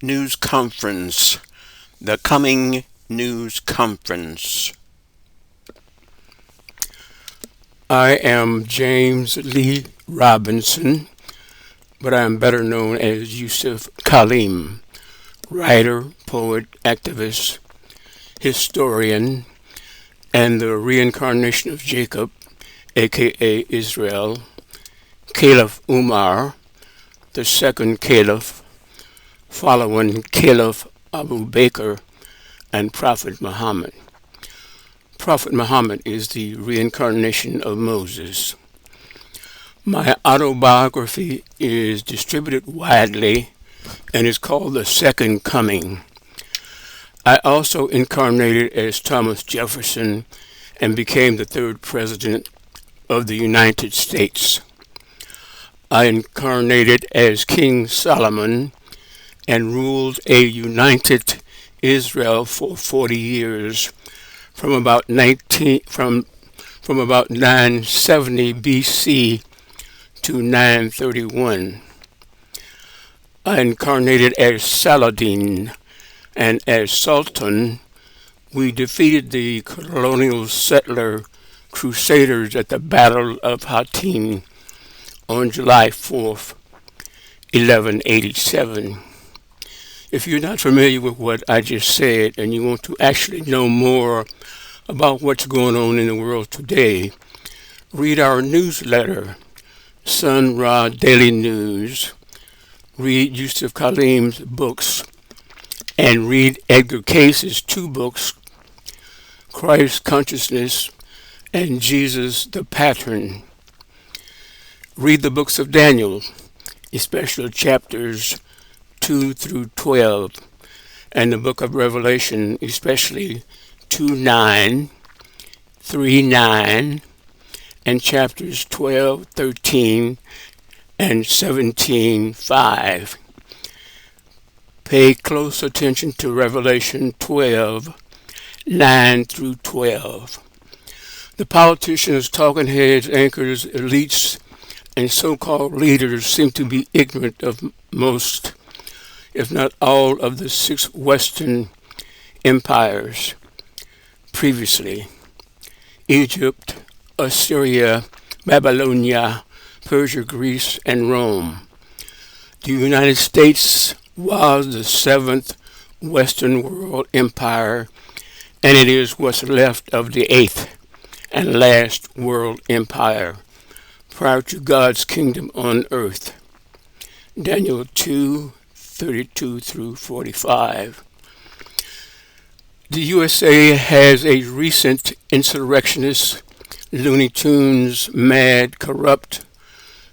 News Conference, the coming news conference. I am James Lee Robinson, but I am better known as Youssef Khalim, writer, poet, activist, historian, and the reincarnation of Jacob, aka Israel, Caliph Umar, the second Caliph, following Caliph Abu Bakr and Prophet Muhammad. Prophet Muhammad is the reincarnation of Moses. My autobiography is distributed widely and is called The Second Coming. I also incarnated as Thomas Jefferson and became the third president of the United States. I incarnated as King Solomon and ruled a united Israel for 40 years from about 970 BC to 931. I incarnated as Saladin, and as Sultan, we defeated the colonial-settler Crusaders at the Battle of Hattin on July 4th, 1187. If you're not familiar with what I just said and you want to actually know more about what's going on in the world today, read our newsletter, SunRa Daily News, read Youssef Khalim's books, and read Edgar Cayce's two books, Christ Consciousness and Jesus the Pattern. Read the books of Daniel, especially chapters 2 through 12, and the book of Revelation, especially 2:9, 3:9, and chapters 12, 13, and 17:5. Pay close attention to Revelation 12, 9 through 12. The politicians, talking heads, anchors, elites, and so-called leaders seem to be ignorant of most, if not all, of the 6 Western empires previously: Egypt, Assyria, Babylonia, Persia, Greece, and Rome. The United States was the 7th Western world empire, and it is what's left of the 8th and last world empire prior to God's kingdom on earth. Daniel 2:32 through 45. The USA has a recent insurrectionist, Looney Tunes, mad, corrupt,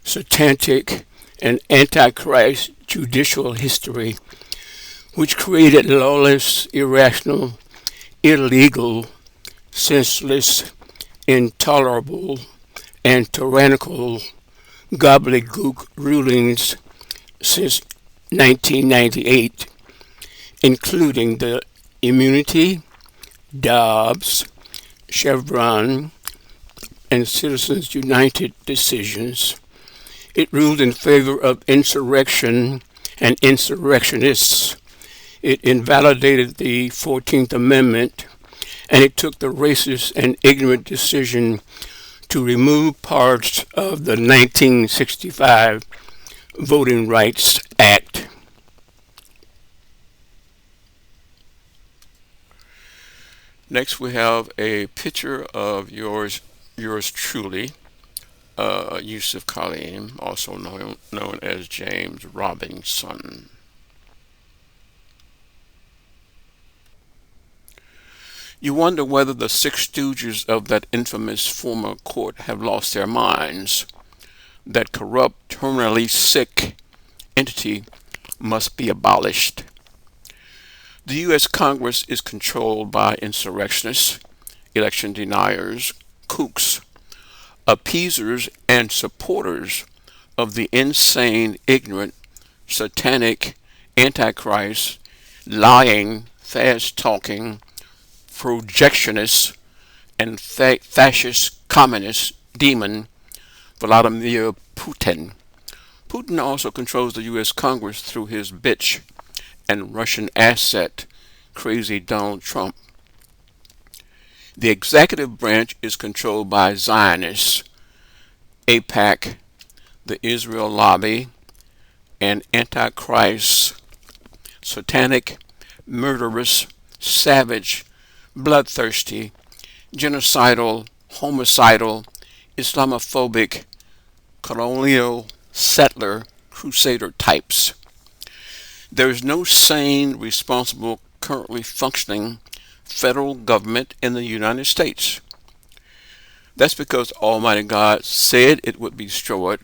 satanic, and antichrist judicial history, which created lawless, irrational, illegal, senseless, intolerable, and tyrannical gobbledygook rulings since 1998, including the immunity, Dobbs, Chevron, and Citizens United decisions. It ruled in favor of insurrection and insurrectionists. It invalidated the 14th Amendment, and it took the racist and ignorant decision to remove parts of the 1965 Voting Rights Act. Next, we have a picture of yours truly, Youssef Khalim, also known as James Robinson. You wonder whether the 6 stooges of that infamous former court have lost their minds. That corrupt, terminally sick entity must be abolished. The U.S. Congress is controlled by insurrectionists, election deniers, kooks, appeasers, and supporters of the insane, ignorant, satanic, antichrist, lying, fast-talking, projectionist, and fascist communist demon Vladimir Putin. Putin also controls the U.S. Congress through his bitch and Russian asset crazy Donald Trump. The executive branch is controlled by Zionists, AIPAC, the Israel Lobby, and Antichrist, satanic, murderous, savage, bloodthirsty, genocidal, homicidal, Islamophobic, colonial-settler, crusader types. There is no sane, responsible, currently functioning federal government in the United States. That's because Almighty God said it would be destroyed.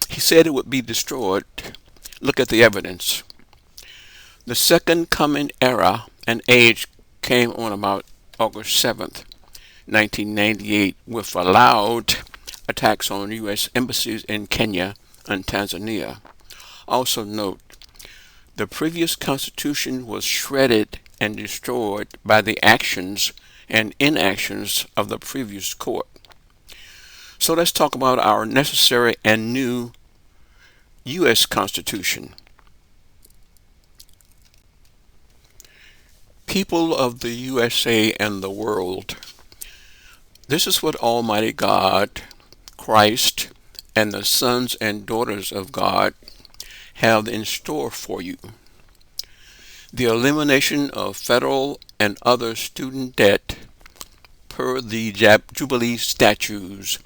He said it would be destroyed. Look at the evidence. The second coming era and age came on about August 7th, 1998, with allowed attacks on U.S. embassies in Kenya and Tanzania. Also note, the previous constitution was shredded and destroyed by the actions and inactions of the previous court. So let's talk about our necessary and new U.S. Constitution. People of the USA and the world, this is what Almighty God, Christ, and the sons and daughters of God have in store for you. The elimination of federal and other student debt per the Jubilee Statutes,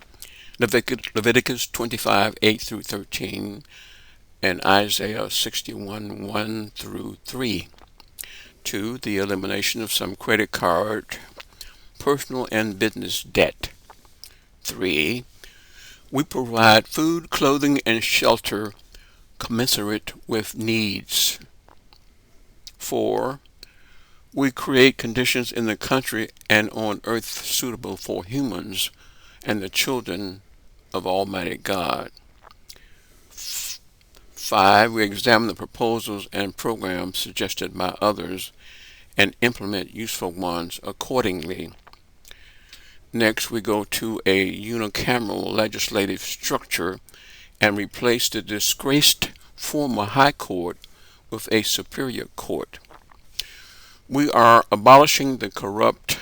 Leviticus 25, 8 through 13, and Isaiah 61, 1 through 3. 2. The elimination of some credit card, personal and business debt. 3. We provide food, clothing, and shelter commensurate with needs. 4. We create conditions in the country and on earth suitable for humans and the children of Almighty God. 5. We examine the proposals and programs suggested by others and implement useful ones accordingly. Next, we go to a unicameral legislative structure and replace the disgraced former High Court with a superior court. We are abolishing the corrupt,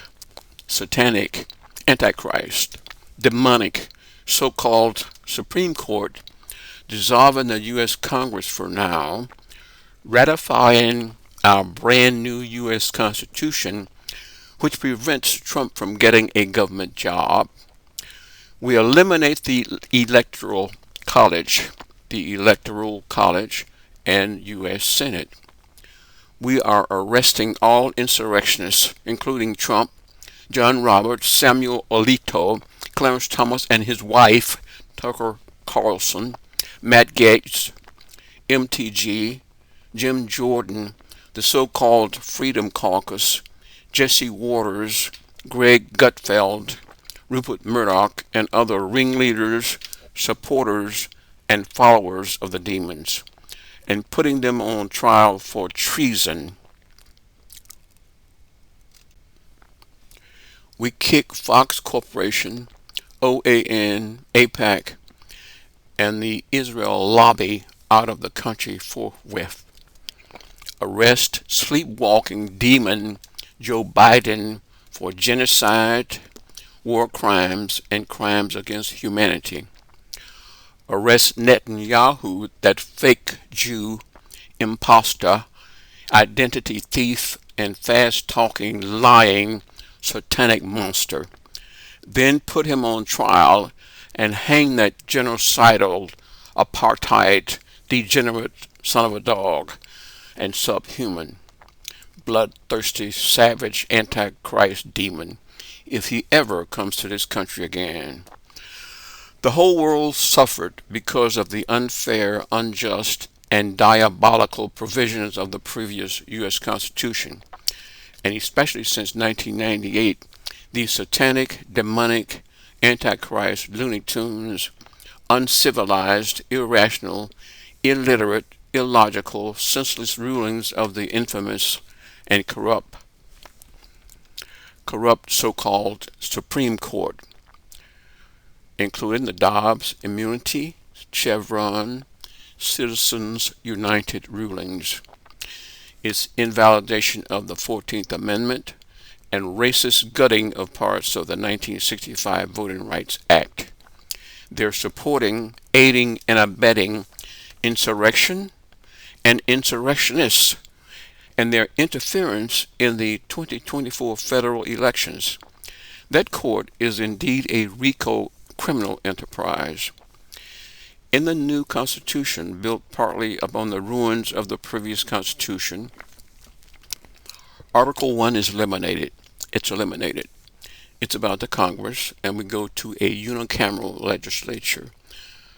satanic, antichrist, demonic, so-called Supreme Court, dissolving the U.S. Congress for now, ratifying our brand new U.S. Constitution, which prevents Trump from getting a government job. We eliminate the Electoral College and U.S. Senate. We are arresting all insurrectionists, including Trump, John Roberts, Samuel Alito, Clarence Thomas and his wife, Tucker Carlson, Matt Gaetz, MTG, Jim Jordan, the so-called Freedom Caucus, Jesse Waters, Greg Gutfeld, Rupert Murdoch, and other ringleaders, supporters, and followers of the demons, and putting them on trial for treason. We kick Fox Corporation, OAN, AIPAC, and the Israel Lobby out of the country forthwith. Arrest sleepwalking demon Joe Biden for genocide, war crimes, and crimes against humanity. Arrest Netanyahu, that fake Jew, imposter, identity thief, and fast-talking, lying, satanic monster. Then put him on trial and hang that genocidal, apartheid, degenerate son of a dog and subhuman, bloodthirsty, savage, antichrist demon if he ever comes to this country again. The whole world suffered because of the unfair, unjust, and diabolical provisions of the previous U.S. Constitution, and especially since 1998, these satanic, demonic, antichrist, Looney Tunes, uncivilized, irrational, illiterate, illogical, senseless rulings of the infamous and corrupt so-called Supreme Court, including the Dobbs immunity, Chevron, Citizens United rulings. its invalidation of the 14th Amendment, and racist gutting of parts of the 1965 Voting Rights Act. They're supporting, aiding, and abetting insurrection and insurrectionists and their interference in the 2024 federal elections. That court is indeed a RICO criminal enterprise. In the new Constitution, built partly upon the ruins of the previous Constitution, Article 1 is eliminated. It's eliminated. It's about the Congress, and we go to a unicameral legislature,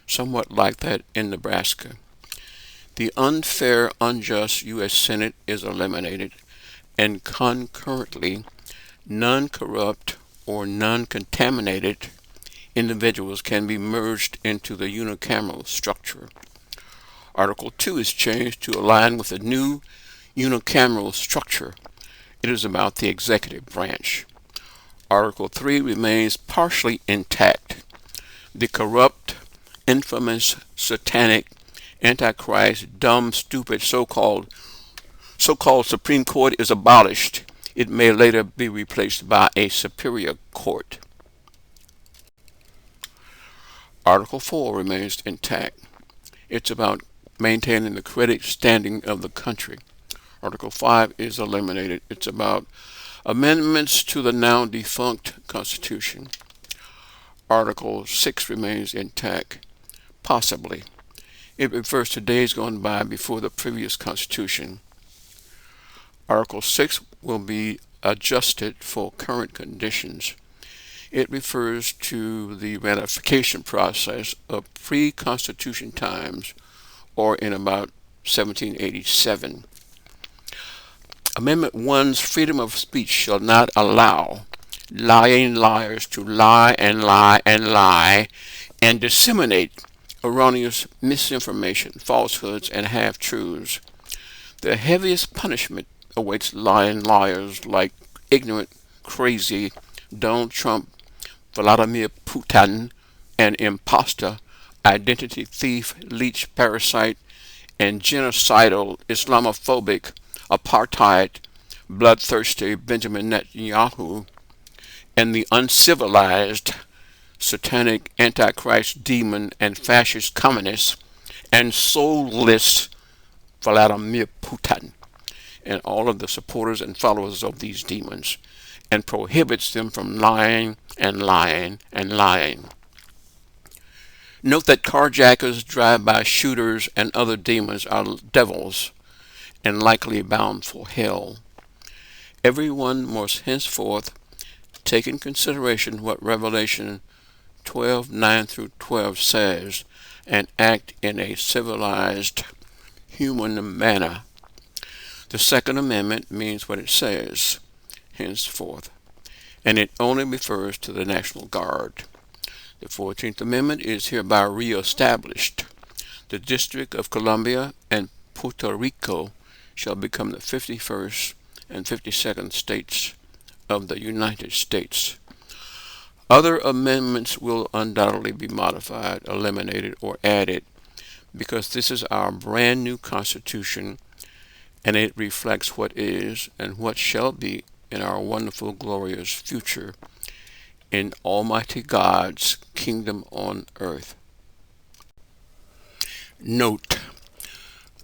somewhat like that in Nebraska. The unfair, unjust U.S. Senate is eliminated, and concurrently, non-corrupt or non-contaminated individuals can be merged into the unicameral structure. Article 2 is changed to align with the new unicameral structure. It is about the executive branch. Article 3 remains partially intact. The corrupt, infamous, satanic, antichrist, dumb, stupid, so-called Supreme Court is abolished. It may later be replaced by a superior court. Article 4 remains intact. It's about maintaining the credit standing of the country. Article 5 is eliminated. It's about amendments to the now defunct Constitution. Article 6 remains intact, possibly. It refers to days gone by before the previous Constitution. Article 6 will be adjusted for current conditions. It refers to the ratification process of pre-Constitution times, or in about 1787. Amendment 1's freedom of speech shall not allow lying liars to lie and lie and lie and disseminate erroneous misinformation, falsehoods, and half-truths. The heaviest punishment awaits lying liars like ignorant, crazy Donald Trump, Vladimir Putin, and imposter, identity thief, leech, parasite, and genocidal, Islamophobic, apartheid, bloodthirsty Benjamin Netanyahu, and the uncivilized, satanic, antichrist, demon, and fascist communist, and soulless Vladimir Putin, and all of the supporters and followers of these demons, and prohibits them from lying and lying and lying. Note that carjackers, drive-by shooters, and other demons are devils and likely bound for hell. Everyone must henceforth take in consideration what Revelation 12:9 through 12 says and act in a civilized, human manner. The Second Amendment means what it says, henceforth, and it only refers to the National Guard. The 14th Amendment is hereby reestablished. The District of Columbia and Puerto Rico shall become the 51st and 52nd states of the United States. Other amendments will undoubtedly be modified, eliminated, or added because this is our brand new Constitution and it reflects what is and what shall be in our wonderful, glorious future in Almighty God's kingdom on earth. Note: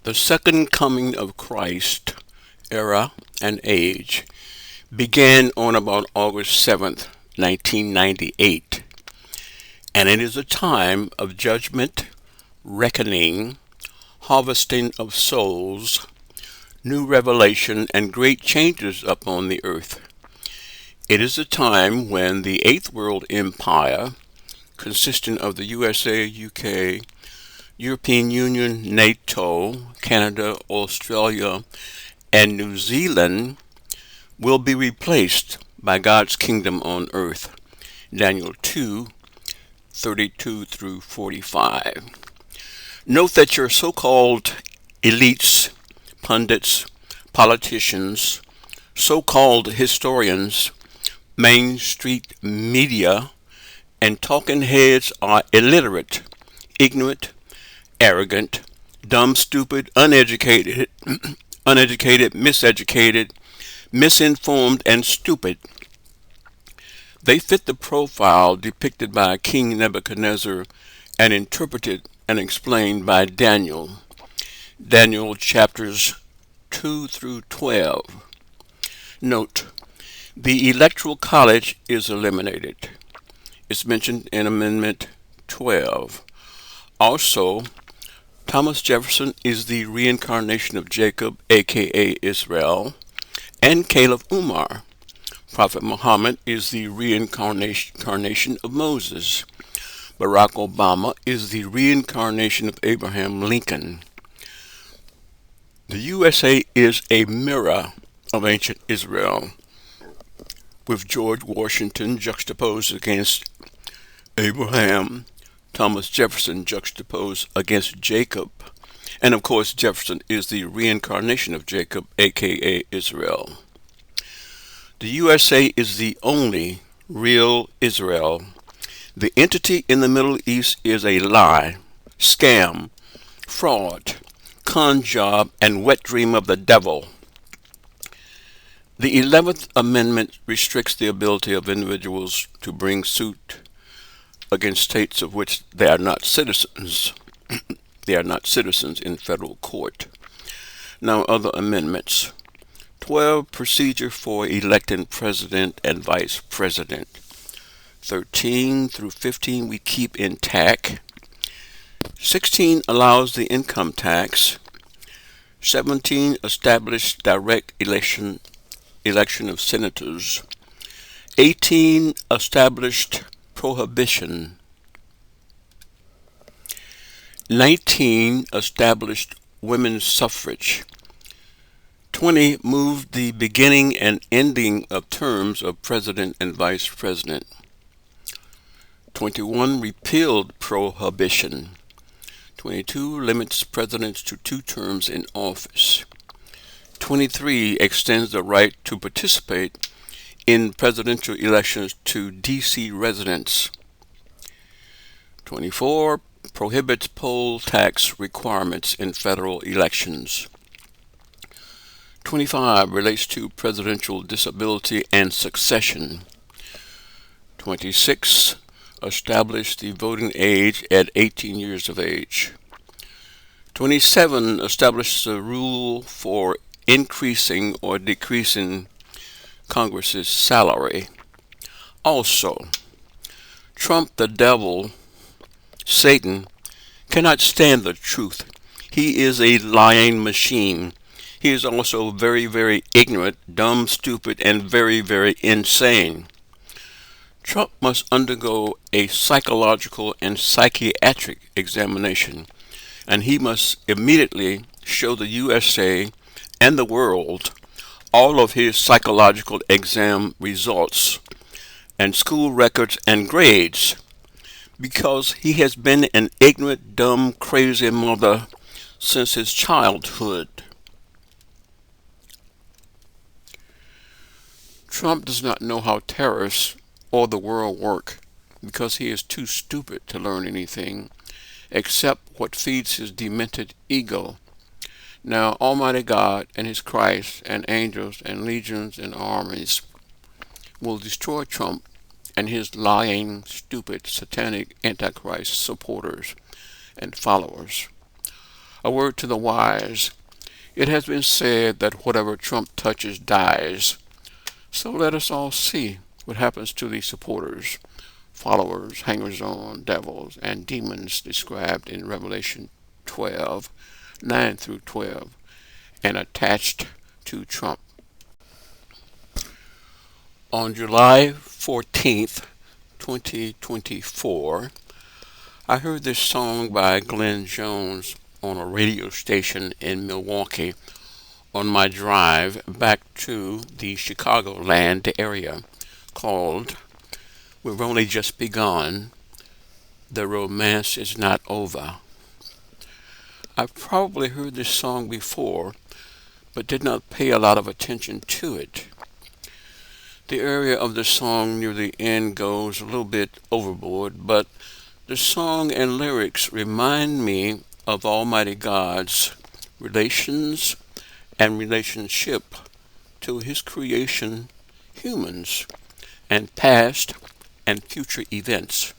the second coming of Christ, era and age, began on about August 7th, 1998, and it is a time of judgment, reckoning, harvesting of souls, new revelation, and great changes upon the earth. It is a time when the Eighth World Empire, consisting of the USA, UK, European Union, NATO, Canada, Australia, and New Zealand, will be replaced by God's kingdom on earth. Daniel 2:32 through 45. Note that your so-called elites, pundits, politicians, so-called historians, Main Street media, and talking heads are illiterate, ignorant, arrogant, dumb, stupid, uneducated, uneducated, miseducated, misinformed, and stupid. They fit the profile depicted by King Nebuchadnezzar and interpreted and explained by Daniel. Daniel chapters 2 through 12. Note: the Electoral College is eliminated. It's mentioned in Amendment 12. Also, Thomas Jefferson is the reincarnation of Jacob, aka Israel, and Caliph Umar. Prophet Muhammad is the reincarnation of Moses. Barack Obama is the reincarnation of Abraham Lincoln. The USA is a mirror of ancient Israel, with George Washington juxtaposed against Abraham, Thomas Jefferson juxtaposed against Jacob, and of course Jefferson is the reincarnation of Jacob, aka Israel. The USA is the only real Israel. The entity in the Middle East is a lie, scam, fraud, con job, and wet dream of the devil. The 11th Amendment restricts the ability of individuals to bring suit against states of which they are not citizens. They are not citizens in federal court. Now, other amendments. 12. Procedure for electing president and vice president. 13 through 15 we keep intact. 16 allows the income tax. 17 established direct election of senators. 18 established prohibition. 19 established women's suffrage. 20 moved the beginning and ending of terms of president and vice president. 21 repealed prohibition. 22 limits presidents to 2 terms in office. 23 extends the right to participate in presidential elections to D.C. residents. 24 prohibits poll tax requirements in federal elections. 25 relates to presidential disability and succession. 26 established the voting age at 18 years of age. 27 established a rule for increasing or decreasing Congress's salary. Also, Trump, the devil, Satan, cannot stand the truth. He is a lying machine. He is also very, very ignorant, dumb, stupid, and very, very insane. Trump must undergo a psychological and psychiatric examination, and he must immediately show the USA and the world all of his psychological exam results and school records and grades, because he has been an ignorant, dumb, crazy mother since his childhood. Trump does not know how terrorists or the world work, because he is too stupid to learn anything except what feeds his demented ego. Now Almighty God and his Christ and angels and legions and armies will destroy Trump and his lying, stupid, satanic Antichrist supporters and followers. A word to the wise: it has been said that whatever Trump touches dies. So let us all see what happens to the supporters, followers, hangers-on, devils, and demons described in Revelation 12, 9 through 12, and attached to Trump. On July 14th, 2024, I heard this song by Glenn Jones on a radio station in Milwaukee on my drive back to the Chicagoland area, called "We've Only Just Begun, The Romance Is Not Over." I've probably heard this song before, but did not pay a lot of attention to it. The area of the song near the end goes a little bit overboard, but the song and lyrics remind me of Almighty God's relations and relationship to his creation, humans, and past and future events.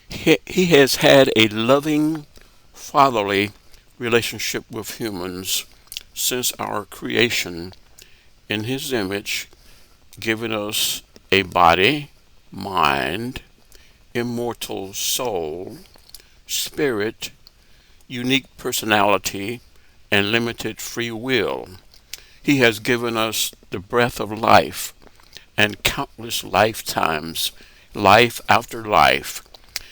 He has had a loving, fatherly relationship with humans since our creation in his image, giving us a body, mind, immortal soul, spirit, unique personality, and limited free will. He has given us the breath of life and countless lifetimes, life after life.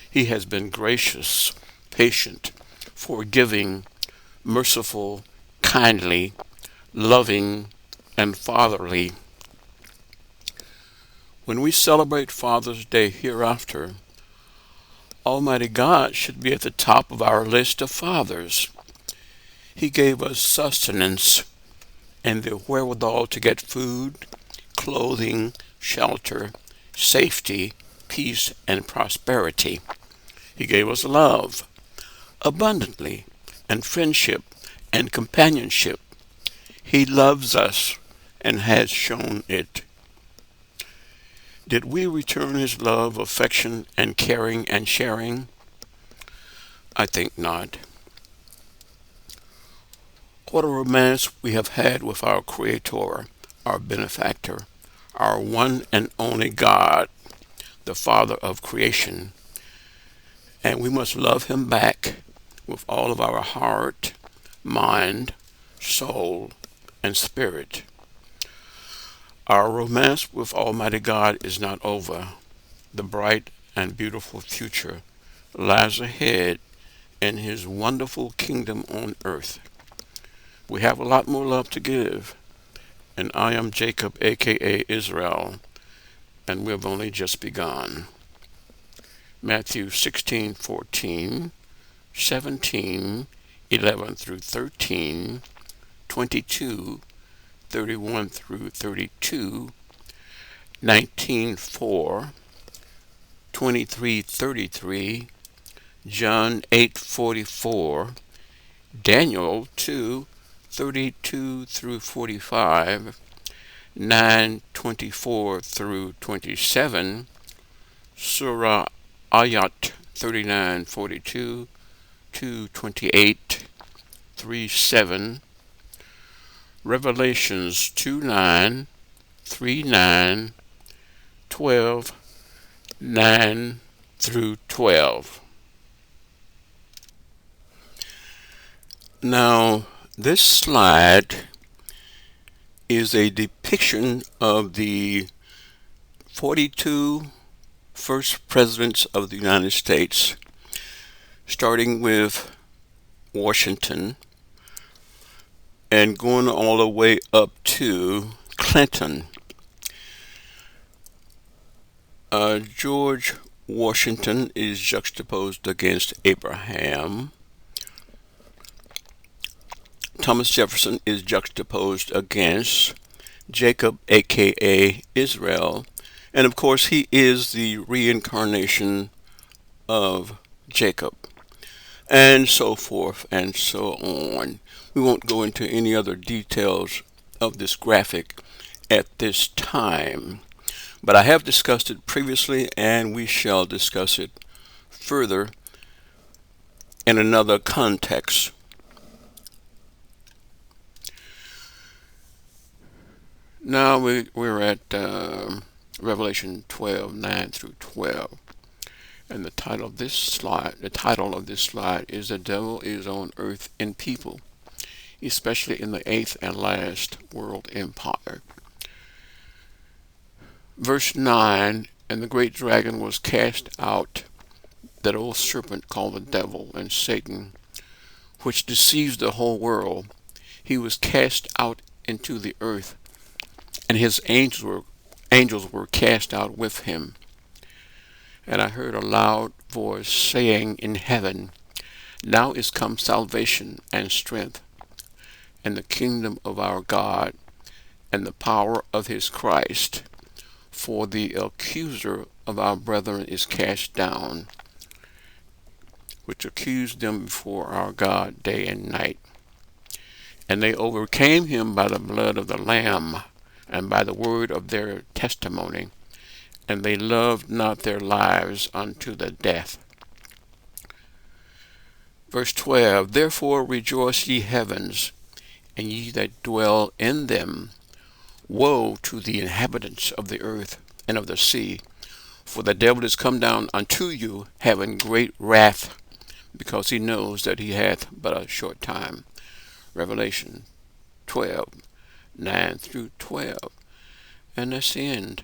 He has been gracious, patient, forgiving, merciful, kindly, loving, and fatherly. When we celebrate Father's Day hereafter, Almighty God should be at the top of our list of fathers. He gave us sustenance and the wherewithal to get food, clothing, shelter, safety, peace, and prosperity. He gave us love abundantly and friendship and companionship. He loves us and has shown it. Did we return his love, affection, and caring and sharing? I think not. What a romance we have had with our Creator, our benefactor, our one and only God, the Father of creation. And we must love him back with all of our heart, mind, soul, and spirit. Our romance with Almighty God is not over. The bright and beautiful future lies ahead in his wonderful kingdom on earth. We have a lot more love to give, and I am Jacob, aka Israel, and we've only just begun. Matthew 16:14, 17, 11 through 13, 22, 31 through 32, 19:4, 23:33, John 8:44, Daniel 2:32 through 45, 9:24 through 27, SunRa Ayat 39:42 to 28, 3:7, Revelations 2:9, 3:9, 12, 9 through 12. Now, this slide is a depiction of the 42 first presidents of the United States, starting with Washington and going all the way up to Clinton. George Washington is juxtaposed against Abraham. Thomas Jefferson is juxtaposed against Jacob, aka Israel, and of course he is the reincarnation of Jacob, and so forth and so on. We won't go into any other details of this graphic at this time, but I have discussed it previously and we shall discuss it further in another context. Now we're at Revelation 12:9 through 12, and the title of this slide is "The Devil is on Earth in People, especially in the eighth and last world empire." Verse 9, "And the great dragon was cast out, that old serpent called the devil and Satan, which deceives the whole world. He was cast out into the earth, and his angels were cast out with him. And I heard a loud voice saying in heaven, Now is come salvation and strength, and the kingdom of our God, and the power of his Christ. For the accuser of our brethren is cast down, which accused them before our God day and night. And they overcame him by the blood of the Lamb and by the word of their testimony, and they loved not their lives unto the death. Verse 12, Therefore rejoice, ye heavens, and ye that dwell in them. Woe to the inhabitants of the earth and of the sea, for the devil is come down unto you, having great wrath, because he knows that he hath but a short time. Revelation 12, 9 through 12. And that's the end.